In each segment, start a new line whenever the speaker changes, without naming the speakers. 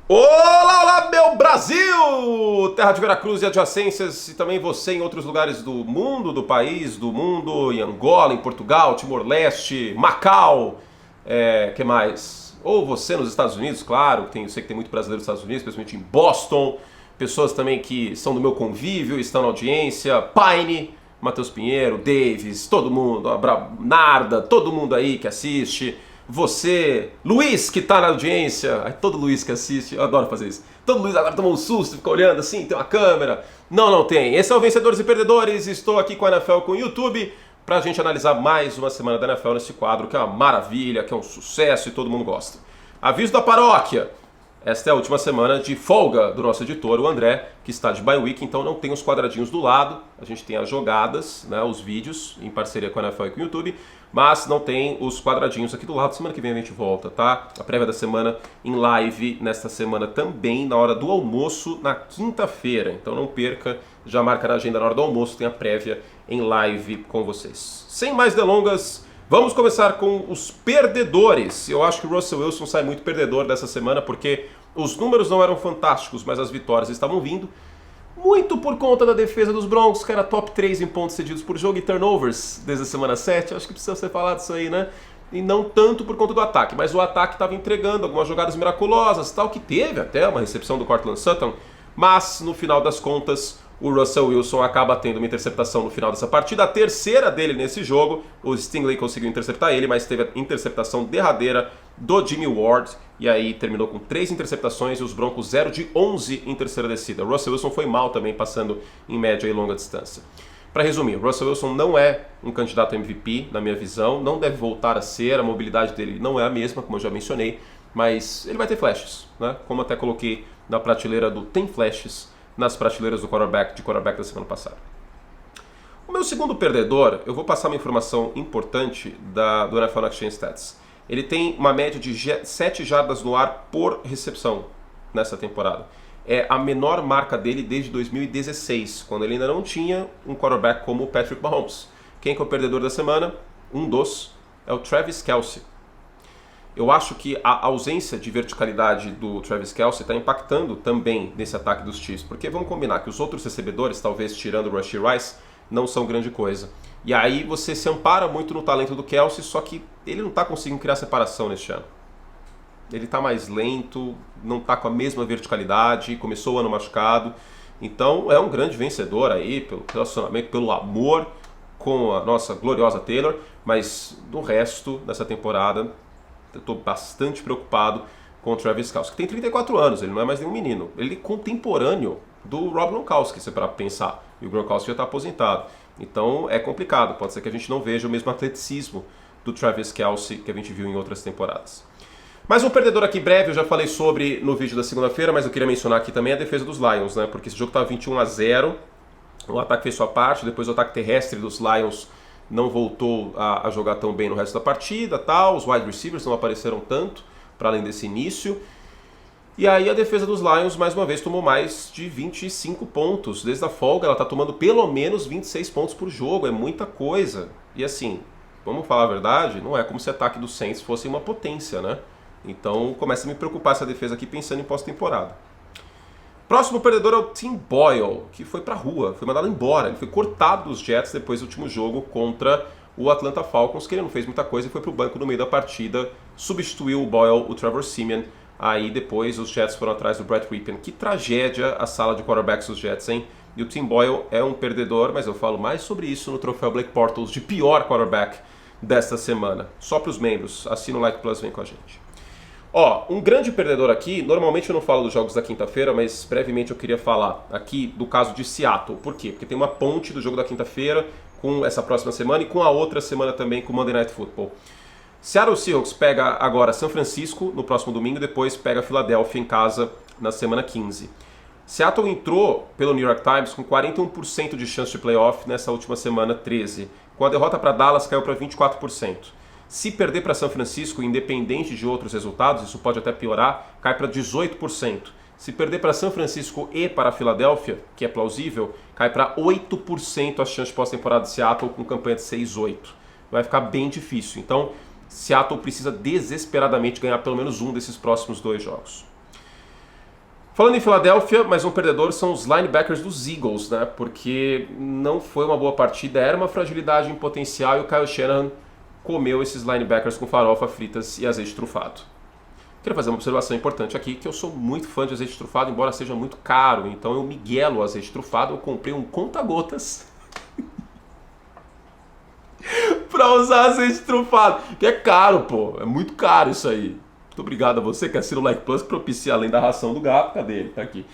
Olá, olá, meu Brasil! Terra de Veracruz e adjacências, e também você em outros lugares do mundo, do país, do mundo, em Angola, em Portugal, Timor-Leste, Macau, que mais? Ou você nos Estados Unidos, claro, eu sei que tem muito brasileiro nos Estados Unidos, principalmente em Boston, pessoas também que são do meu convívio, estão na audiência, Paine, Matheus Pinheiro, Davis, todo mundo, Narda, todo mundo aí que assiste. Você, Luiz, que tá na audiência, todo Luiz que assiste, eu adoro fazer isso. Todo Luiz agora tomou um susto, fica olhando assim, tem uma câmera. Não, não tem. Esse é o Vencedores e Perdedores, estou aqui com a NFL, com o YouTube, pra gente analisar mais uma semana da NFL nesse quadro, que é uma maravilha, que é um sucesso e todo mundo gosta. Aviso da paróquia. Esta é a última semana de folga do nosso editor, o André, que está de bye week, então não tem os quadradinhos do lado. A gente tem as jogadas, né, os vídeos, em parceria com a NFL e com o YouTube, mas não tem os quadradinhos aqui do lado. Semana que vem a gente volta, tá? A prévia da semana em live nesta semana também, na hora do almoço, na quinta-feira. Então não perca, já marca na agenda na hora do almoço, tem a prévia em live com vocês. Sem mais delongas, vamos começar com os perdedores. Eu acho que o Russell Wilson sai muito perdedor dessa semana porque os números não eram fantásticos, mas as vitórias estavam vindo. Muito por conta da defesa dos Broncos, que era top 3 em pontos cedidos por jogo e turnovers desde a semana 7. Acho que precisa ser falado isso aí, né? E não tanto por conta do ataque, mas o ataque estava entregando algumas jogadas miraculosas, tal, que teve até uma recepção do Courtland Sutton, mas no final das contas o Russell Wilson acaba tendo uma interceptação no final dessa partida, a terceira dele nesse jogo. O Stingley conseguiu interceptar ele, mas teve a interceptação derradeira do Jimmy Ward, e aí terminou com 3 interceptações e os Broncos 0 de 11 em terceira descida. O Russell Wilson foi mal também, passando em média e longa distância. Para resumir, o Russell Wilson não é um candidato a MVP, na minha visão, não deve voltar a ser, a mobilidade dele não é a mesma, como eu já mencionei, mas ele vai ter flashes, né? Como até coloquei na prateleira do Tem Flashes, nas prateleiras do quarterback da semana passada. O meu segundo perdedor, eu vou passar uma informação importante do NFL Next Gen Stats. Ele tem uma média de 7 jardas no ar por recepção nessa temporada. É a menor marca dele desde 2016, quando ele ainda não tinha um quarterback como o Patrick Mahomes. Quem que é o perdedor da semana? É o Travis Kelce. Eu acho que a ausência de verticalidade do Travis Kelce está impactando também nesse ataque dos Chiefs, porque vamos combinar que os outros recebedores, talvez tirando o Rashee Rice, não são grande coisa. E aí você se ampara muito no talento do Kelce, só que ele não está conseguindo criar separação neste ano. Ele está mais lento, não está com a mesma verticalidade, começou o ano machucado. Então é um grande vencedor aí, pelo relacionamento, pelo amor com a nossa gloriosa Taylor, mas no resto dessa temporada eu estou bastante preocupado com o Travis Kelce, que tem 34 anos, ele não é mais nenhum menino. Ele é contemporâneo do Rob Gronkowski, se é para pensar. E o Gronkowski já está aposentado. Então é complicado, pode ser que a gente não veja o mesmo atleticismo do Travis Kelce que a gente viu em outras temporadas. Mais um perdedor aqui breve, eu já falei sobre no vídeo da segunda-feira, mas eu queria mencionar aqui também a defesa dos Lions, né? Porque esse jogo estava 21-0, o ataque fez sua parte, depois o ataque terrestre dos Lions não voltou a jogar tão bem no resto da partida, tal. Os wide receivers não apareceram tanto, para além desse início. E aí a defesa dos Lions, mais uma vez, tomou mais de 25 pontos. Desde a folga, ela está tomando pelo menos 26 pontos por jogo, é muita coisa. E assim, vamos falar a verdade, não é como se o ataque dos Saints fosse uma potência, né? Então começa a me preocupar essa defesa aqui pensando em pós-temporada. Próximo perdedor é o Tim Boyle, que foi pra rua, foi mandado embora. Ele foi cortado dos Jets depois do último jogo contra o Atlanta Falcons, que ele não fez muita coisa e foi pro banco no meio da partida. Substituiu o Boyle, o Trevor Siemian. Aí depois os Jets foram atrás do Brett Rypien. Que tragédia a sala de quarterbacks dos Jets, hein? E o Tim Boyle é um perdedor, mas eu falo mais sobre isso no troféu Blake Bortles de pior quarterback desta semana. Só pros membros, assina o Like Plus, vem com a gente. Um grande perdedor aqui, normalmente eu não falo dos jogos da quinta-feira, mas brevemente eu queria falar aqui do caso de Seattle. Por quê? Porque tem uma ponte do jogo da quinta-feira com essa próxima semana e com a outra semana também com o Monday Night Football. Seattle Seahawks pega agora São Francisco no próximo domingo, depois pega Filadélfia em casa na semana 15. Seattle entrou pelo New York Times com 41% de chance de playoff nessa última semana 13. Com a derrota para Dallas caiu para 24%. Se perder para São Francisco, independente de outros resultados, isso pode até piorar, cai para 18%. Se perder para São Francisco e para Filadélfia, que é plausível, cai para 8% a chance de pós-temporada de Seattle com campanha de 6-8. Vai ficar bem difícil. Então, Seattle precisa desesperadamente ganhar pelo menos um desses próximos 2 jogos. Falando em Filadélfia, mais um perdedor são os linebackers dos Eagles, né? Porque não foi uma boa partida, era uma fragilidade em potencial e o Kyle Shanahan comeu esses linebackers com farofa, fritas e azeite trufado. Queria fazer uma observação importante aqui, que eu sou muito fã de azeite trufado, embora seja muito caro, então eu miguelo o azeite trufado, eu comprei um conta-gotas pra usar azeite trufado, que é caro, pô, é muito caro isso aí. Muito obrigado a você que assina o Like Plus, que propicia além da ração do gato, cadê ele? Tá aqui.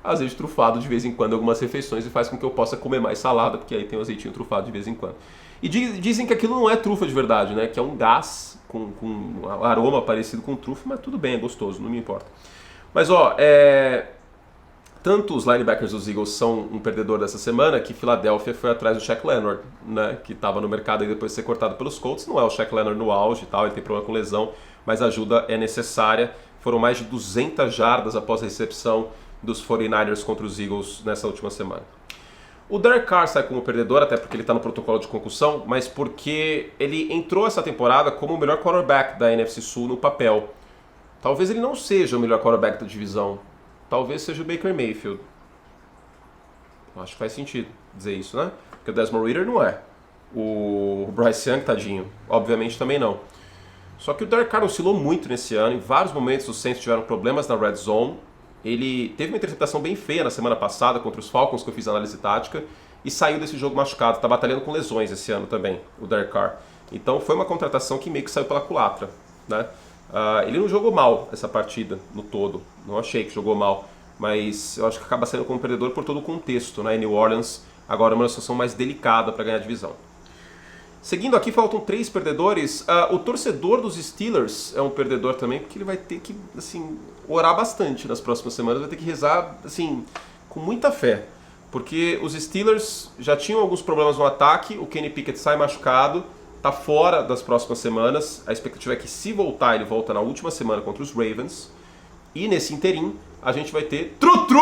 Azeite trufado de vez em quando em algumas refeições e faz com que eu possa comer mais salada, porque aí tem um azeitinho trufado de vez em quando. E dizem que aquilo não é trufa de verdade, né? Que é um gás com um aroma parecido com trufa, mas tudo bem, é gostoso, não me importa. Mas ó, tanto os linebackers dos Eagles são um perdedor dessa semana, que Filadélfia foi atrás do Shaq Leonard, né? Que estava no mercado aí depois de ser cortado pelos Colts. Não é o Shaq Leonard no auge e tal, ele tem problema com lesão, mas a ajuda é necessária. Foram mais de 200 jardas após a recepção dos 49ers contra os Eagles nessa última semana. O Derek Carr sai como perdedor, até porque ele está no protocolo de concussão, mas porque ele entrou essa temporada como o melhor quarterback da NFC Sul no papel. Talvez ele não seja o melhor quarterback da divisão. Talvez seja o Baker Mayfield. Acho que faz sentido dizer isso, né? Porque o Desmond Ridder não é. O Bryce Young, tadinho, obviamente também não. Só que o Derek Carr oscilou muito nesse ano. Em vários momentos os Saints tiveram problemas na red zone. Ele teve uma interceptação bem feia na semana passada contra os Falcons, que eu fiz análise tática, e saiu desse jogo machucado. Está batalhando com lesões esse ano também, o Derek Carr. Então foi uma contratação que meio que saiu pela culatra, né? Ele não jogou mal essa partida no todo. Não achei que jogou mal. Mas eu acho que acaba saindo como perdedor por todo o contexto, né? Em New Orleans, agora é uma situação mais delicada para ganhar a divisão. Seguindo aqui, faltam 3 perdedores. O torcedor dos Steelers é um perdedor também, porque ele vai ter que, assim, orar bastante nas próximas semanas. Vai ter que rezar, assim, com muita fé. Porque os Steelers já tinham alguns problemas no ataque. O Kenny Pickett sai machucado, tá fora das próximas semanas. A expectativa é que, se voltar, ele volta na última semana contra os Ravens. E nesse interim, a gente vai ter Tru-Tru!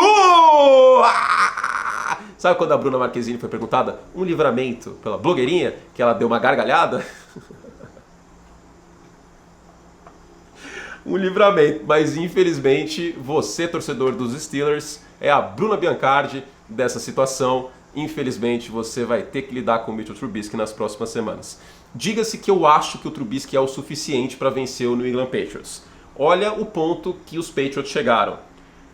Sabe quando a Bruna Marquezine foi perguntada um livramento pela blogueirinha, que ela deu uma gargalhada? Um livramento, mas infelizmente você, torcedor dos Steelers, é a Bruna Biancardi dessa situação. Infelizmente você vai ter que lidar com o Mitchell Trubisky nas próximas semanas. Diga-se que eu acho que o Trubisky é o suficiente para vencer o New England Patriots. Olha o ponto que os Patriots chegaram.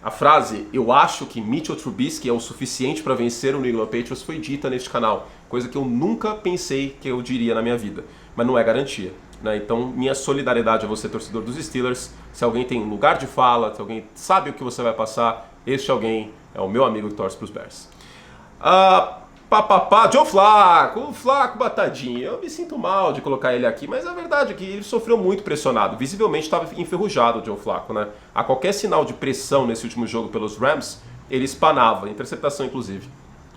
A frase, eu acho que Mitchell Trubisky é o suficiente para vencer o New England Patriots, foi dita neste canal. Coisa que eu nunca pensei que eu diria na minha vida. Mas não é garantia, né? Então, minha solidariedade a você, torcedor dos Steelers. Se alguém tem lugar de fala, se alguém sabe o que você vai passar, este alguém é o meu amigo que torce para os Bears. Joe Flacco, o Flacco batadinho. Eu me sinto mal de colocar ele aqui, mas a verdade é que ele sofreu muito pressionado. Visivelmente estava enferrujado o Joe Flacco, né? A qualquer sinal de pressão nesse último jogo pelos Rams, ele espanava, interceptação inclusive.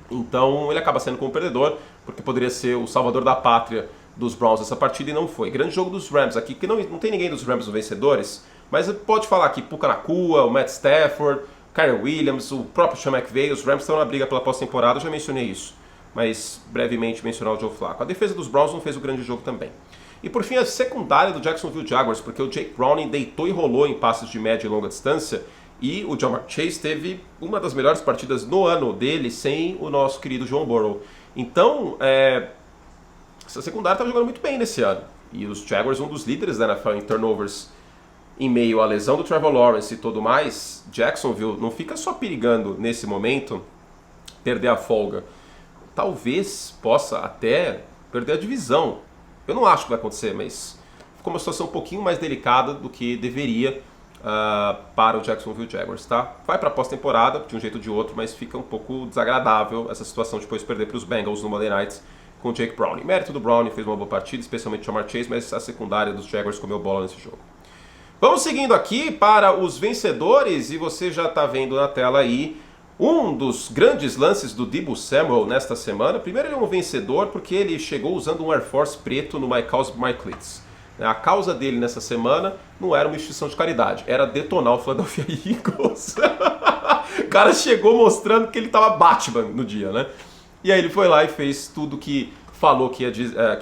Então ele acaba sendo como perdedor, porque poderia ser o salvador da pátria dos Browns nessa partida e não foi. Grande jogo dos Rams aqui, que não tem ninguém dos Rams nos vencedores, mas pode falar aqui Puka Nacua, o Matt Stafford, Kyren Williams, o próprio Sean McVay. Os Rams estão na briga pela pós-temporada, eu já mencionei isso. Mas brevemente mencionar o Joe Flacco. A defesa dos Browns não fez o grande jogo também. E por fim, a secundária do Jacksonville Jaguars, porque o Jake Browning deitou e rolou em passes de média e longa distância, e o Ja'Marr Chase teve uma das melhores partidas no ano dele sem o nosso querido Joe Burrow. Então, essa secundária estava jogando muito bem nesse ano. E os Jaguars, um dos líderes da NFL em turnovers, em meio à lesão do Trevor Lawrence e tudo mais, Jacksonville não fica só perigando nesse momento perder a folga. Talvez possa até perder a divisão. Eu não acho que vai acontecer, mas ficou uma situação um pouquinho mais delicada do que deveria para o Jacksonville Jaguars, tá? Vai para a pós-temporada, de um jeito ou de outro, mas fica um pouco desagradável essa situação de depois perder para os Bengals no Monday Night com o Jake Browning. Mérito do Browning, fez uma boa partida, especialmente o Ja'Marr Chase, mas a secundária dos Jaguars comeu bola nesse jogo. Vamos seguindo aqui para os vencedores, e você já está vendo na tela aí um dos grandes lances do Deebo Samuel nesta semana. Primeiro, ele é um vencedor porque ele chegou usando um Air Force preto no My Cause My Cleats. A causa dele nessa semana não era uma instituição de caridade, era detonar o Philadelphia Eagles. O cara chegou mostrando que ele estava Batman no dia, né? E aí ele foi lá e fez tudo que falou que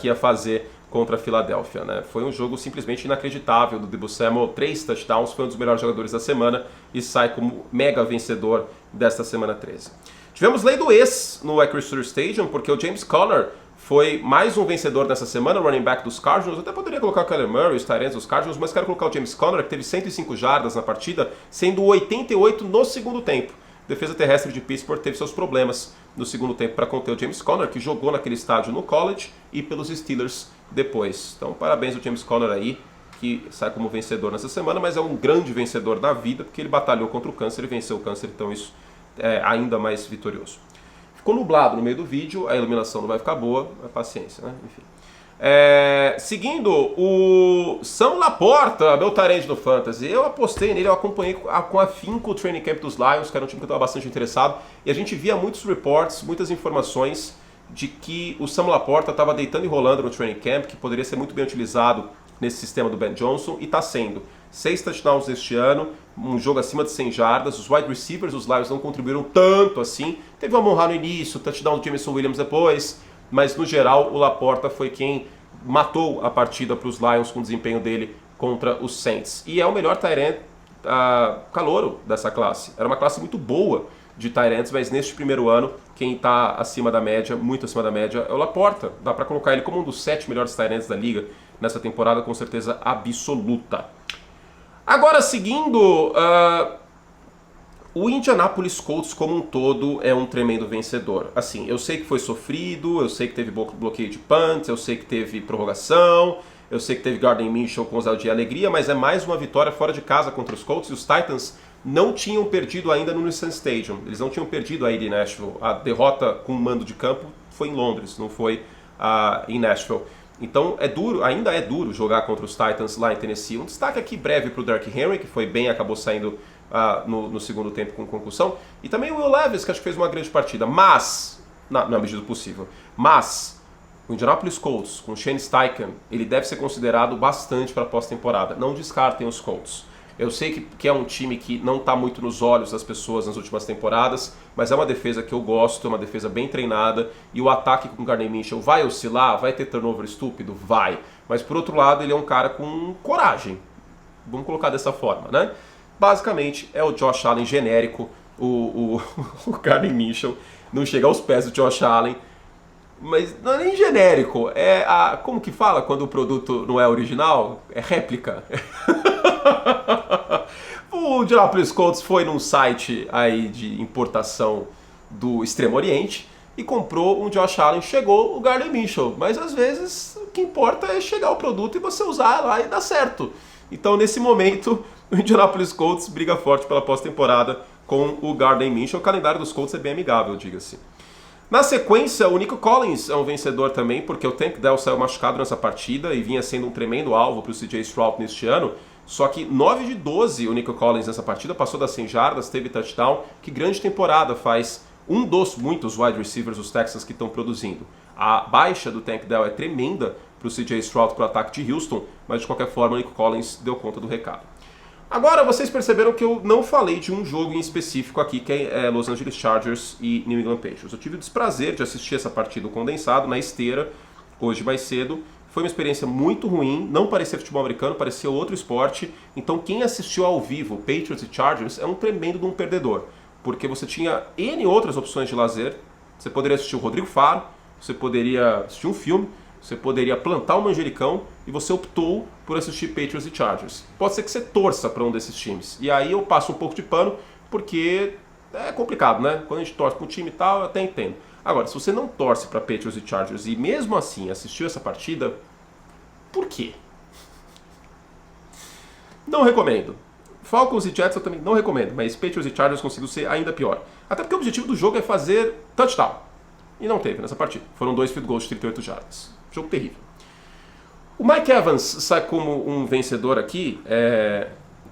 ia fazer contra a Filadélfia, né? Foi um jogo simplesmente inacreditável do Deebo Samuel, 3 touchdowns, foi um dos melhores jogadores da semana e sai como mega vencedor desta semana 13. Tivemos lei do ex no Acrisure Stadium, porque o James Conner foi mais um vencedor nessa semana, running back dos Cardinals. Eu até poderia colocar o Kyler Murray, os tight ends dos Cardinals, mas quero colocar o James Conner, que teve 105 jardas na partida, sendo 88 no segundo tempo. A defesa terrestre de Pittsburgh teve seus problemas no segundo tempo para conter o James Conner, que jogou naquele estádio no college e pelos Steelers depois. Então, parabéns ao James Conner aí, que sai como vencedor nessa semana, mas é um grande vencedor da vida, porque ele batalhou contra o câncer e venceu o câncer, então isso é ainda mais vitorioso. Ficou nublado no meio do vídeo, a iluminação não vai ficar boa, mas paciência, né? Enfim. Seguindo, o Sam Laporta, meu tight end no Fantasy, eu apostei nele, eu acompanhei com afinco o training camp dos Lions, que era um time que eu estava bastante interessado, e a gente via muitos reports, muitas informações de que o Sam Laporta estava deitando e rolando no training camp, que poderia ser muito bem utilizado nesse sistema do Ben Johnson, e está sendo. 6 touchdowns este ano, um jogo acima de 100 jardas, os wide receivers dos Lions não contribuíram tanto assim, teve o Amon-Ra no início, touchdown do Jameson Williams depois, mas no geral o Laporta foi quem matou a partida para os Lions com o desempenho dele contra os Saints. E é o melhor tight end calouro dessa classe. Era uma classe muito boa de tight ends, mas neste primeiro ano, quem está acima da média, muito acima da média, é o Laporta. Dá para colocar ele como um dos 7 melhores tight ends da liga nessa temporada, com certeza absoluta. Agora, seguindo, o Indianapolis Colts como um todo é um tremendo vencedor. Assim, eu sei que foi sofrido, eu sei que teve bloqueio de punts, eu sei que teve prorrogação, eu sei que teve Gardner Minshew com ousadia de alegria, mas é mais uma vitória fora de casa contra os Colts, e os Titans não tinham perdido ainda no Nissan Stadium. Eles não tinham perdido aí de Nashville. A derrota com o mando de campo foi em Londres, não foi em Nashville. Então é duro, ainda é duro jogar contra os Titans lá em Tennessee. Um destaque aqui breve para o Derrick Henry, que foi bem, acabou saindo no segundo tempo com concussão. E também o Will Levis, que acho que fez uma grande partida, mas, na medida do possível. Mas o Indianapolis Colts, com Shane Steichen, ele deve ser considerado bastante para a pós-temporada. Não descartem os Colts. Eu sei que é um time que não está muito nos olhos das pessoas nas últimas temporadas, mas é uma defesa que eu gosto, é uma defesa bem treinada, e o ataque com o Gardner Minshew vai oscilar, vai ter turnover estúpido? Vai. Mas por outro lado, ele é um cara com coragem. Vamos colocar dessa forma, né? Basicamente, é o Josh Allen genérico, o Gardner Minshew não chega aos pés do Josh Allen, mas não é nem genérico, como que fala quando o produto não é original? É réplica. O Indianapolis Colts foi num site aí de importação do Extremo Oriente e comprou um Josh Allen, chegou o Gardner Minshew, mas às vezes o que importa é chegar o produto e você usar lá e dar certo. Então nesse momento o Indianapolis Colts briga forte pela pós-temporada com o Gardner Minshew. O calendário dos Colts é bem amigável, diga-se. Na sequência, o Nico Collins é um vencedor também, porque o Tank Dell saiu machucado nessa partida e vinha sendo um tremendo alvo para o CJ Stroud neste ano. Só que 9 de 12 o Nico Collins nessa partida, passou das 100 jardas, teve touchdown. Que grande temporada faz um dos muitos wide receivers dos Texans que estão produzindo. A baixa do Tank Dell é tremenda para o CJ Stroud para o ataque de Houston, mas de qualquer forma o Nico Collins deu conta do recado. Agora, vocês perceberam que eu não falei de um jogo em específico aqui, que é Los Angeles Chargers e New England Patriots. Eu tive o desprazer de assistir essa partida condensado na esteira, hoje mais cedo. Foi uma experiência muito ruim, não parecia futebol americano, parecia outro esporte. Então quem assistiu ao vivo Patriots e Chargers é um tremendo de um perdedor. Porque você tinha N outras opções de lazer. Você poderia assistir o Rodrigo Faro, você poderia assistir um filme, você poderia plantar um manjericão e você optou por assistir Patriots e Chargers. Pode ser que você torça para um desses times. E aí eu passo um pouco de pano, porque é complicado, né? Quando a gente torce para um time e tal, eu até entendo. Agora, se você não torce para Patriots e Chargers e mesmo assim assistiu essa partida, por quê? Não recomendo. Falcons e Jets eu também não recomendo, mas Patriots e Chargers conseguiu ser ainda pior. Até porque o objetivo do jogo é fazer touchdown. E não teve nessa partida. Foram 2 field goals de 38 jardas. Jogo terrível. O Mike Evans sai como um vencedor aqui.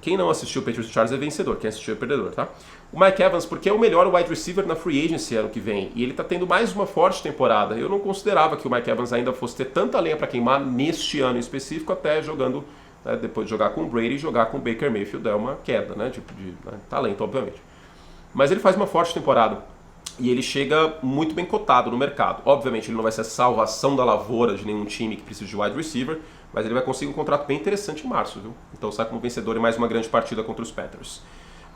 Quem não assistiu Patriots e Chargers é vencedor, quem assistiu é perdedor, tá? O Mike Evans, porque é o melhor wide receiver na free agency ano que vem, e ele tá tendo mais uma forte temporada. Eu não considerava que o Mike Evans ainda fosse ter tanta lenha para queimar neste ano em específico, até jogando, né, depois de jogar com o Brady e jogar com o Baker Mayfield, é uma queda, né, de talento, obviamente. Mas ele faz uma forte temporada. E ele chega muito bem cotado no mercado. Obviamente ele não vai ser a salvação da lavoura de nenhum time que precisa de wide receiver, mas ele vai conseguir um contrato bem interessante em março, viu? Então sai como vencedor em mais uma grande partida contra os Panthers.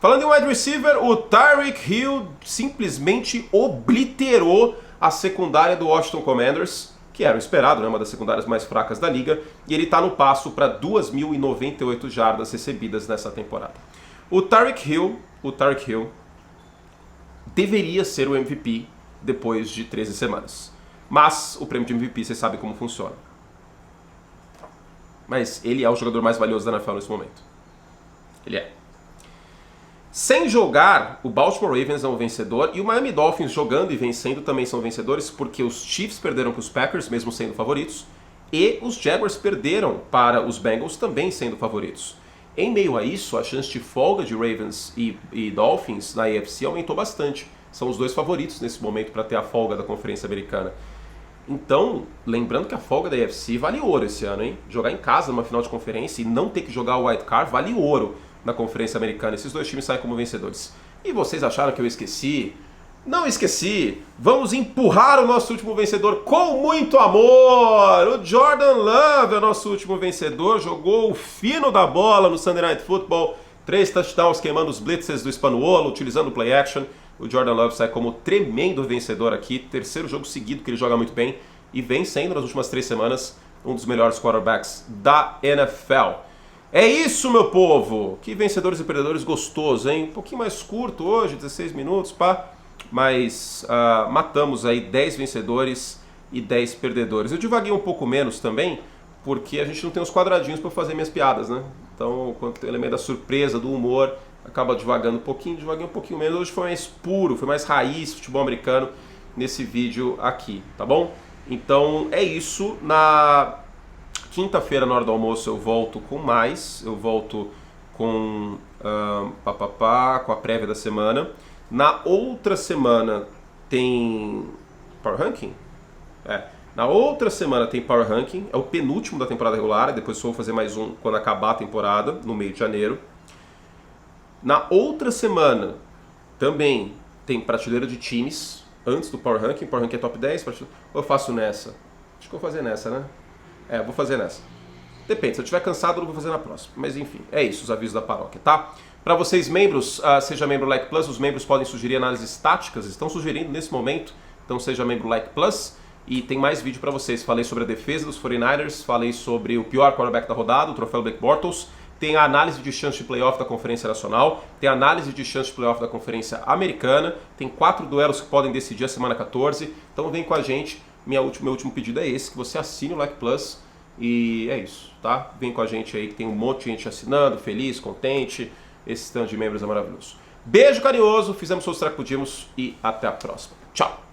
Falando em wide receiver, o Tyreek Hill simplesmente obliterou a secundária do Washington Commanders, que era o esperado, né? Uma das secundárias mais fracas da liga, e ele está no passo para 2.098 jardas recebidas nessa temporada. O Tyreek Hill deveria ser o MVP depois de 13 semanas. Mas o prêmio de MVP, você sabe como funciona. Mas ele é o jogador mais valioso da NFL nesse momento. Ele é. Sem jogar, o Baltimore Ravens é um vencedor e o Miami Dolphins jogando e vencendo também são vencedores, porque os Chiefs perderam para os Packers, mesmo sendo favoritos, e os Jaguars perderam para os Bengals, também sendo favoritos. Em meio a isso, a chance de folga de Ravens e Dolphins na AFC aumentou bastante. São os dois favoritos nesse momento para ter a folga da Conferência Americana. Então, lembrando que a folga da AFC vale ouro esse ano, hein? Jogar em casa numa final de conferência e não ter que jogar o Wild Card vale ouro na Conferência Americana. Esses dois times saem como vencedores. E vocês acharam que eu esqueci? Não esqueci! Vamos empurrar o nosso último vencedor com muito amor! O Jordan Love é o nosso último vencedor, jogou o fino da bola no Sunday Night Football, 3 touchdowns queimando os blitzes do Spanuolo, utilizando o play action. O Jordan Love sai como tremendo vencedor aqui, terceiro jogo seguido que ele joga muito bem e vem sendo nas últimas 3 semanas um dos melhores quarterbacks da NFL. É isso, meu povo! Que vencedores e perdedores gostoso, hein? Um pouquinho mais curto hoje, 16 minutos, pá. Mas matamos aí 10 vencedores e 10 perdedores. Eu divaguei um pouco menos também, porque a gente não tem os quadradinhos para fazer minhas piadas, né? Então, quando tem o elemento da surpresa, do humor, acaba divagando um pouquinho, divaguei um pouquinho menos. Hoje foi mais puro, foi mais raiz futebol americano nesse vídeo aqui, tá bom? Então é isso. Na quinta-feira, na hora do almoço, eu volto com mais. Eu volto com com a prévia da semana. Na outra semana tem Power Ranking? Na outra semana tem Power Ranking, é o penúltimo da temporada regular, depois só vou fazer mais um quando acabar a temporada, no meio de janeiro. Na outra semana também tem prateleira de times, antes do Power Ranking é top 10, ou eu faço nessa? Acho que eu vou fazer nessa, né? Vou fazer nessa. Depende, se eu estiver cansado eu não vou fazer na próxima. Mas enfim, é isso, os avisos da paróquia, tá? Para vocês membros, seja membro Like Plus, os membros podem sugerir análises táticas, estão sugerindo nesse momento, então seja membro Like Plus. E tem mais vídeo para vocês, falei sobre a defesa dos 49ers, falei sobre o pior quarterback da rodada, o troféu Blake Bortles, tem a análise de chance de playoff da Conferência Nacional, tem a análise de chance de playoff da Conferência Americana, tem 4 duelos que podem decidir a semana 14, então vem com a gente, meu último pedido é esse, que você assine o Like Plus, e é isso, tá? Vem com a gente aí, que tem um monte de gente assinando, feliz, contente, esse tanto de membros é maravilhoso. Beijo carinhoso, fizemos o que podíamos e até a próxima. Tchau!